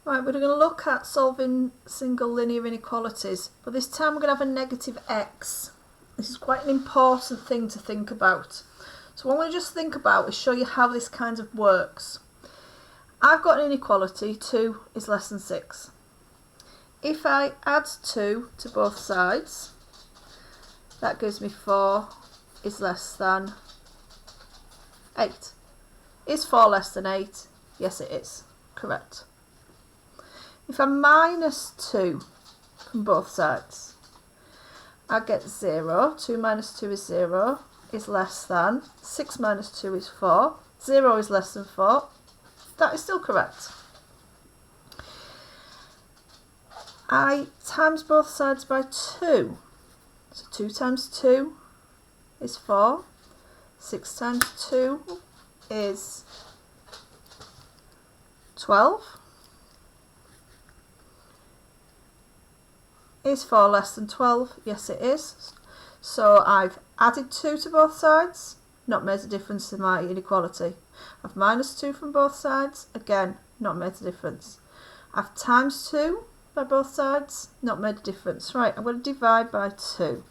Right, we're going to look at solving single linear inequalities, but this time we're going to have a negative x. This is quite an important thing to think about. So what I'm going to just think about is show you how this kind of works. I've got an inequality, 2 is less than 6. If I add 2 to both sides, that gives me 4 is less than 8. Is 4 less than 8? Yes, it is. Correct. If I minus 2 from both sides, I get 0. 2 minus 2 is 0, is less than. 6 minus 2 is 4. 0 is less than 4. That is still correct. I times both sides by 2. So 2 times 2 is 4. 6 times 2 is 12. Is 4 less than 12? Yes, it is. So I've added 2 to both sides, not made a difference to my inequality. I've minus 2 from both sides, again, not made a difference. I've times 2 by both sides, not made a difference. Right, I'm going to divide by 2.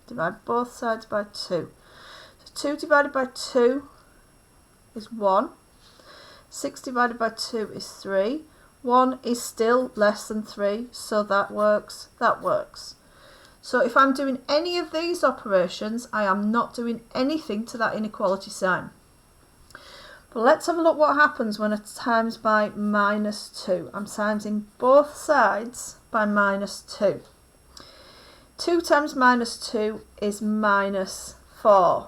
Divide both sides by 2. So 2 divided by 2 is 1. 6 divided by 2 is 3. 1 is still less than 3, so that works, that works. So if I'm doing any of these operations, I am not doing anything to that inequality sign. But let's have a look what happens when I times by minus 2. I'm timesing both sides by minus 2. 2 times minus 2 is minus 4.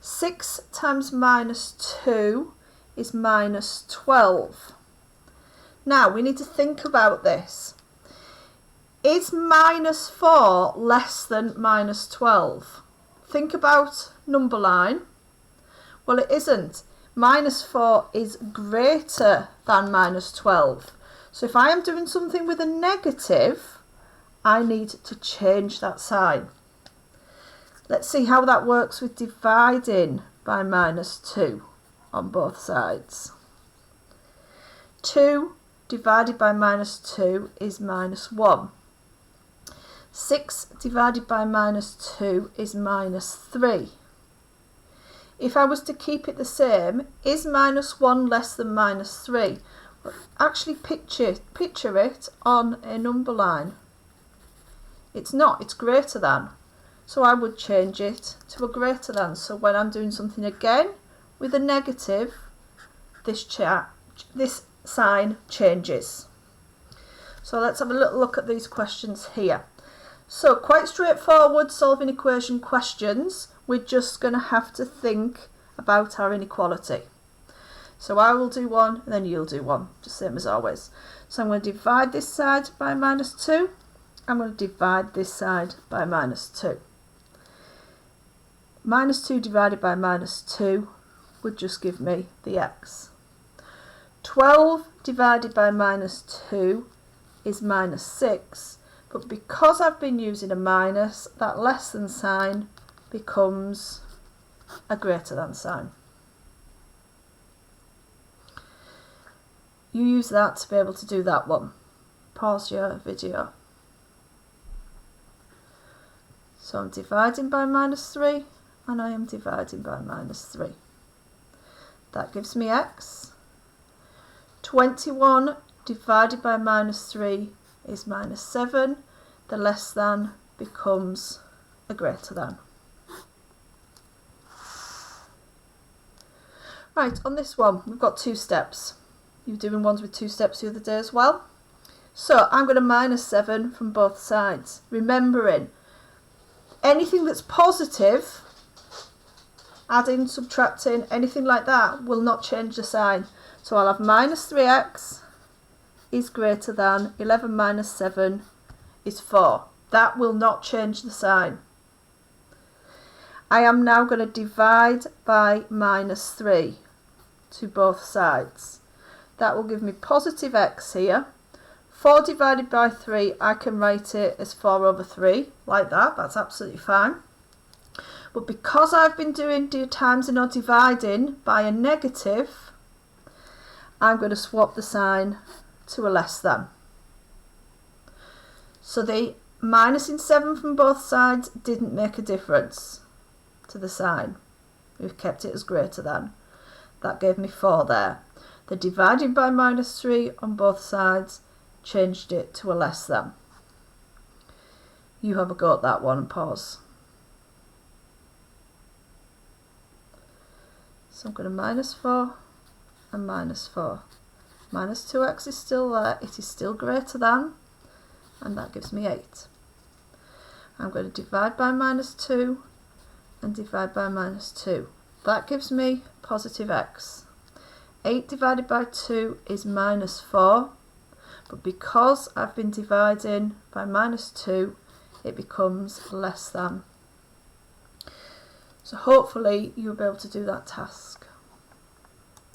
6 times minus 2 is minus 12. Now, we need to think about this. Is minus 4 less than minus 12? Think about number line. Well, it isn't. Minus 4 is greater than minus 12. So if I am doing something with a negative, I need to change that sign. Let's see how that works with dividing by minus 2 on both sides. 2 divided by minus 2 is minus 1. 6 divided by minus 2 is minus 3. If I was to keep it the same, is minus 1 less than minus 3? Well, actually picture it on a number line. It's not, it's greater than. So I would change it to a greater than. So when I'm doing something again with a negative, this sign changes. So let's have a little look at these questions here. So quite straightforward solving equation questions. We're just going to have to think about our inequality. So I will do one and then you'll do one, just same as always. So I'm going to divide this side by minus 2. I'm going to divide this side by minus 2. Minus 2 divided by minus 2 would just give me the x. 12 divided by minus 2 is minus 6, but because I've been using a minus, that less than sign becomes a greater than sign. You use that to be able to do that one. Pause your video. So I'm dividing by minus 3 and I am dividing by minus 3. That gives me x. 21 divided by minus 3 is minus 7. The less than becomes a greater than. Right, on this one, we've got 2 steps. You were doing ones with 2 steps the other day as well. So I'm going to minus 7 from both sides. Remembering, anything that's positive, adding, subtracting, anything like that, will not change the sign. So I'll have minus 3x is greater than 11 minus 7 is 4. That will not change the sign. I am now going to divide by minus 3 to both sides. That will give me positive x here. 4 divided by 3, I can write it as 4 over 3, like that. That's absolutely fine. But because I've been doing timesing or dividing by a negative, I'm going to swap the sign to a less than. So the minusing 7 from both sides didn't make a difference to the sign. We've kept it as greater than. That gave me 4 there. The divided by -3 on both sides changed it to a less than. You have a go at that one and pause. So I'm going to -4 and -4. Minus 2x is still there, it is still greater than, and that gives me 8. I'm going to divide by -2 and divide by -2. That gives me positive x. 8 divided by 2 is -4, but because I've been dividing by -2, it becomes less than. So hopefully you'll be able to do that task.